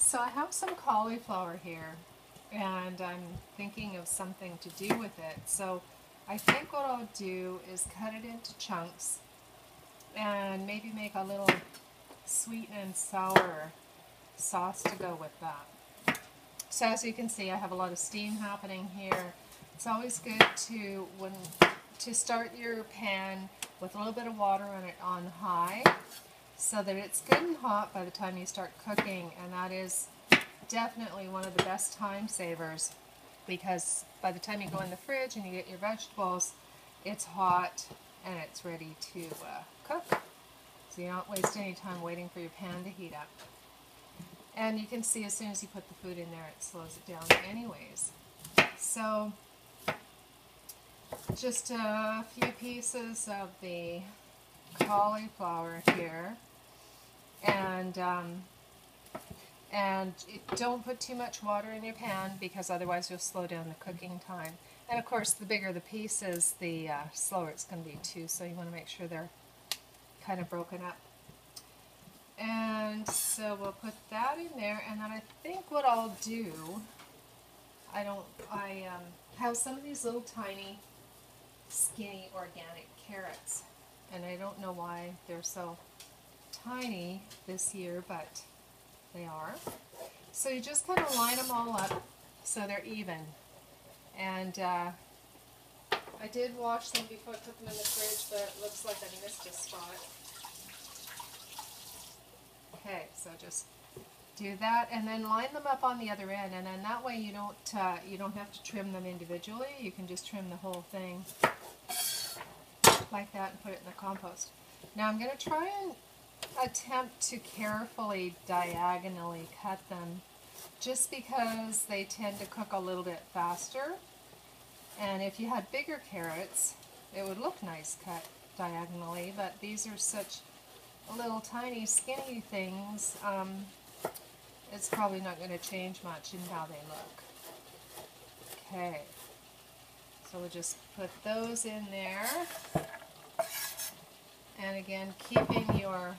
So I have some cauliflower here, and I'm thinking of something to do with it. So I think what I'll do is cut it into chunks and maybe make a little sweet and sour sauce to go with that. So as you can see, I have a lot of steam happening here. It's always good to start your pan with a little bit of water on it on high, so that it's good and hot by the time you start cooking, and that is definitely one of the best time savers, because by the time you go in the fridge and you get your vegetables, it's hot and it's ready to cook. So you don't waste any time waiting for your pan to heat up. And you can see as soon as you put the food in there, it slows it down anyways. So just a few pieces of the cauliflower here, and don't put too much water in your pan, because otherwise you'll slow down the cooking time. And of course, the bigger the pieces, the slower it's going to be too, so you want to make sure they're kind of broken up. And so we'll put that in there, and then I think what I'll do, I have some of these little tiny skinny organic carrots, and I don't know why they're so tiny this year, but they are. So you just kind of line them all up so they're even. And I did wash them before I put them in the fridge, but it looks like I missed a spot. Okay, so just do that, and then line them up on the other end, and then that way you don't have to trim them individually. You can just trim the whole thing like that and put it in the compost. Now I'm going to try and attempt to carefully diagonally cut them, just because they tend to cook a little bit faster. And if you had bigger carrots, it would look nice cut diagonally, but these are such little tiny skinny things, it's probably not going to change much in how they look. Okay, so we'll just put those in there, and again, keeping your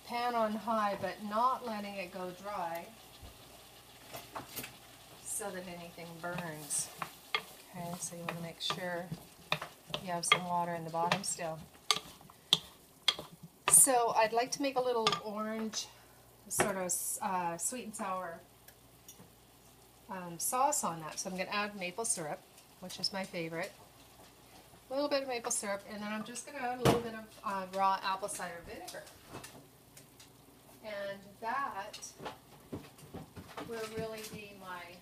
pan on high but not letting it go dry so that anything burns. Okay, so you want to make sure you have some water in the bottom still. So I'd like to make a little orange sort of sweet and sour sauce on that. So I'm going to add maple syrup, which is my favorite. A little bit of maple syrup, and then I'm just going to add a little bit of raw apple cider vinegar. And that will really be my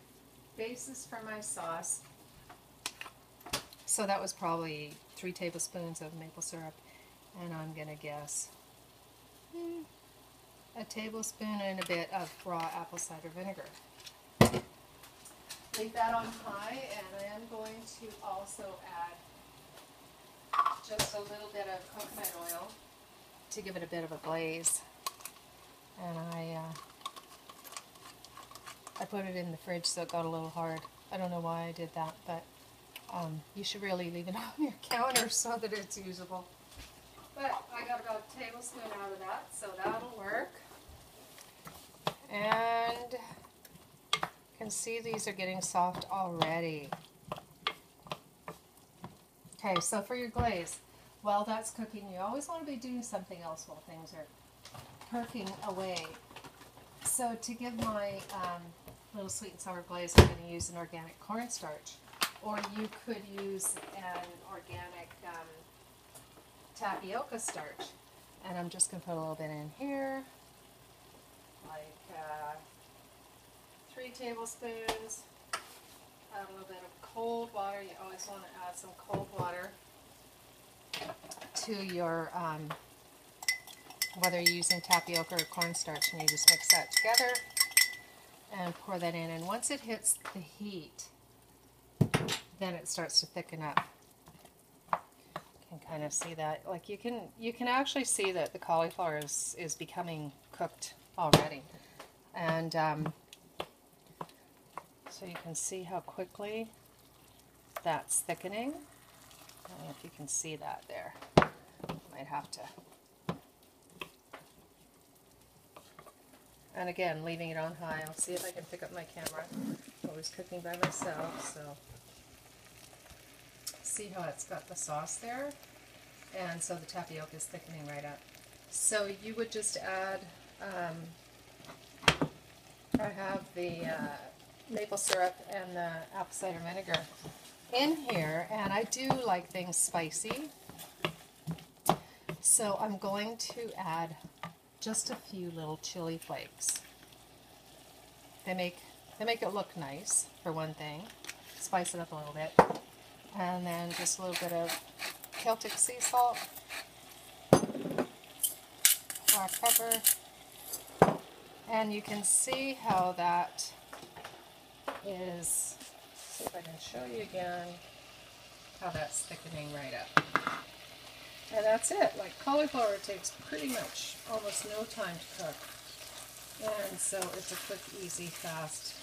basis for my sauce. So that was probably 3 tablespoons of maple syrup, and I'm going to guess a tablespoon and a bit of raw apple cider vinegar. Leave that on high, and I am going to also add just a little bit of coconut oil to give it a bit of a glaze. And I put it in the fridge so it got a little hard. I don't know why I did that, but you should really leave it on your counter so that it's usable. But I got about a tablespoon out of that, so that'll work. And you can see these are getting soft already. Okay, so for your glaze, while that's cooking, you always want to be doing something else while things are perking away. So to give my little sweet and sour glaze, I'm going to use an organic cornstarch, or you could use an organic tapioca starch. And I'm just going to put a little bit in here, like 3 tablespoons. Add a little bit of cold water. You always want to add some cold water to your, whether you're using tapioca or cornstarch, and you just mix that together and pour that in. And once it hits the heat, then it starts to thicken up. You can kind of see that. Like you can actually see that the cauliflower is becoming cooked already. And so you can see how quickly that's thickening. I don't know if you can see that there. Might have to. And again, leaving it on high. I'll see if I can pick up my camera. I'm always cooking by myself, so see how it's got the sauce there? And so the tapioca is thickening right up. So you would just add, I have the maple syrup and the apple cider vinegar in here, and I do like things spicy. So I'm going to add just a few little chili flakes. They make it look nice, for one thing. Spice it up a little bit. And then just a little bit of Celtic sea salt, black pepper, and you can see how that is, see if I can show you again, how that's thickening right up. And that's it. Like, cauliflower takes pretty much almost no time to cook. And so it's a quick, easy, fast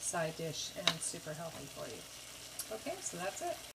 side dish and super healthy for you. Okay, so that's it.